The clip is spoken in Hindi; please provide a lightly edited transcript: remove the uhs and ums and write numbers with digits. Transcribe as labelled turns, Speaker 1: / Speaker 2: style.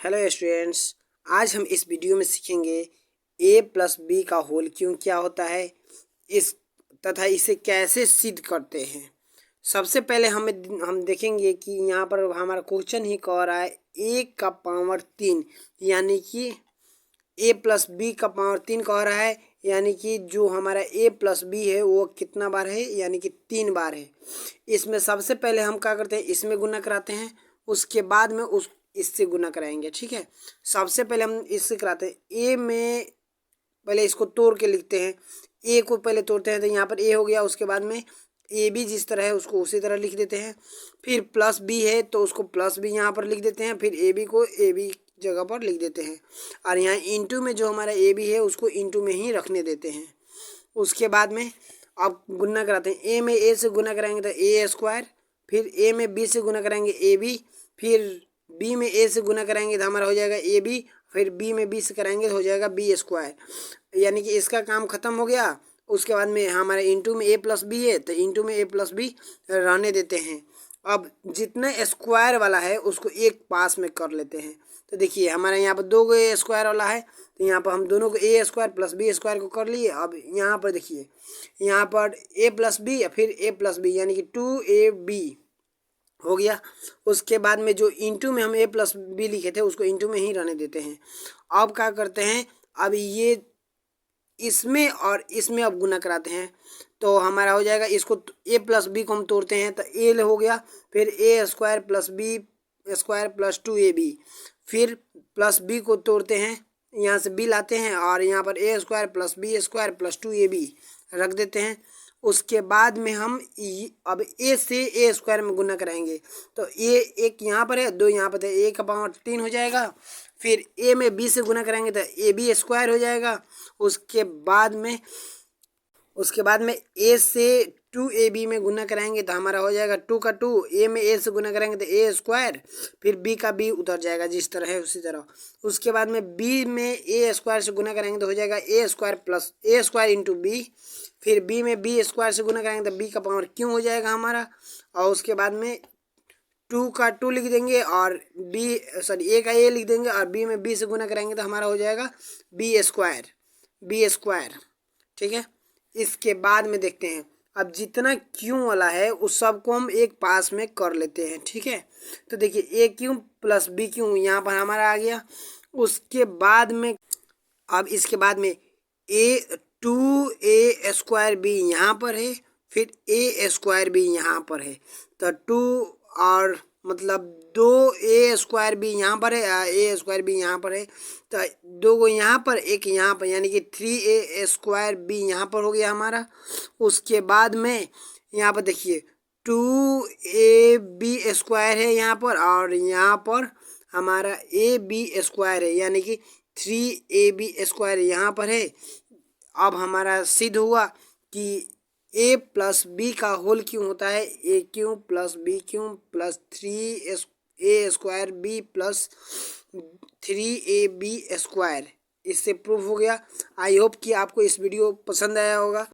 Speaker 1: हेलो स्टूडेंट्स, आज हम इस वीडियो में सीखेंगे a प्लस बी का होल क्यों क्या होता है इस तथा इसे कैसे सिद्ध करते हैं। सबसे पहले हम देखेंगे कि यहाँ पर हमारा क्वेश्चन ही कह रहा है a का पावर 3 यानी कि a प्लस बी का पावर 3 कह रहा है, यानी कि जो हमारा a प्लस बी है वो कितना बार है, यानी कि 3 बार है। इसमें सबसे पहले हम क्या करते हैं, इसमें गुना कराते हैं, उसके बाद में इससे गुना कराएंगे। ठीक है, सबसे पहले हम इससे कराते हैं ए में, पहले इसको तोड़ के लिखते हैं। ए को पहले तोड़ते हैं तो यहाँ पर ए हो गया, उसके बाद में ए बी जिस तरह है उसको उसी तरह लिख देते हैं। फिर प्लस बी है तो उसको प्लस बी यहाँ पर लिख देते हैं, फिर ए बी को ए बी जगह पर लिख देते हैं, और यहाँ इंटू में जो हमारा ए बी है उसको इंटू में ही रखने देते हैं। उसके बाद में अब गुना कराते हैं, ए में ए से गुना कराएंगे तो ए स्क्वायर, फिर ए में बी से गुना कराएंगे ए बी, फिर बी में ए से गुना कराएंगे तो हमारा हो जाएगा ए बी, फिर बी में बी से कराएंगे तो हो जाएगा बी स्क्वायर, यानी कि इसका काम खत्म हो गया। उसके बाद में हमारे इंटू में ए प्लस बी है तो इंटू में ए प्लस बी रहने देते हैं। अब जितने स्क्वायर वाला है उसको एक पास में कर लेते हैं। तो देखिए हमारे यहाँ पर दो गो ए स्क्वायर वाला है तो यहाँ पर हम दोनों को ए स्क्वायर प्लस बी स्क्वायर को कर लिए। अब यहाँ पर देखिए, यहाँ पर ए प्लस बी या फिर ए प्लस बी यानी कि 2ab हो गया। उसके बाद में जो इंटू में हम ए प्लस बी लिखे थे उसको इंटू में ही रहने देते हैं। अब क्या करते हैं, अब ये इसमें और इसमें अब गुना कराते हैं तो हमारा हो जाएगा, इसको ए प्लस बी को हम तोड़ते हैं तो ए हो गया, फिर A square plus B square plus 2ab, फिर प्लस बी को तोड़ते हैं, यहाँ से बी लाते हैं और यहाँ पर A square plus B square plus 2ab रख देते हैं। उसके बाद में हम अब ए से ए स्क्वायर में गुना कराएंगे तो ए एक यहाँ पर है, दो यहाँ पर है, ए का पावर 3 हो जाएगा। फिर ए में बी से गुना कराएंगे तो ए बी स्क्वायर हो जाएगा। उसके बाद में ए से 2ab में गुना कराएंगे तो हमारा हो जाएगा 2 का 2, ए में ए से गुना कराएंगे तो ए स्क्वायर, फिर बी का बी उतर जाएगा जिस तरह है उसी तरह। उसके बाद में बी में ए स्क्वायर से गुना कराएंगे तो हो जाएगा ए स्क्वायर प्लस ए स्क्वायर इंटू बी, फिर बी में बी स्क्वायर से गुना कराएंगे तो बी का पावर क्यों हो जाएगा हमारा। और उसके बाद में 2 का 2 लिख देंगे और ए का ए लिख देंगे और बी में बी से गुना कराएंगे तो हमारा हो जाएगा बी स्क्वायर। ठीक है, इसके बाद में देखते हैं अब जितना क्यों वाला है उस सब को हम एक पास में कर लेते हैं। ठीक है, तो देखिए ए क्यों प्लस बी क्यों यहाँ पर हमारा आ गया। उसके बाद में अब इसके बाद में ए 2a स्क्वायर बी यहाँ पर है, फिर ए स्क्वायर बी यहाँ पर है तो 2 और मतलब 2a स्क्वायर बी यहाँ पर है, ए स्क्वायर बी यहाँ पर है तो दो गो यहाँ पर एक यहाँ पर, यानी कि 3a स्क्वायर बी यहाँ पर हो गया हमारा। उसके बाद में यहाँ पर देखिए 2ab स्क्वायर है यहाँ पर और यहाँ पर हमारा ab स्क्वायर है, यानी कि 3ab स्क्वायर यहाँ पर है। अब हमारा सिद्ध हुआ कि a प्लस बी का होल क्यों होता है, a क्यों प्लस बी क्यों plus 3a square B plus 3ab square, इससे प्रूफ हो गया। आई होप कि आपको इस वीडियो पसंद आया होगा।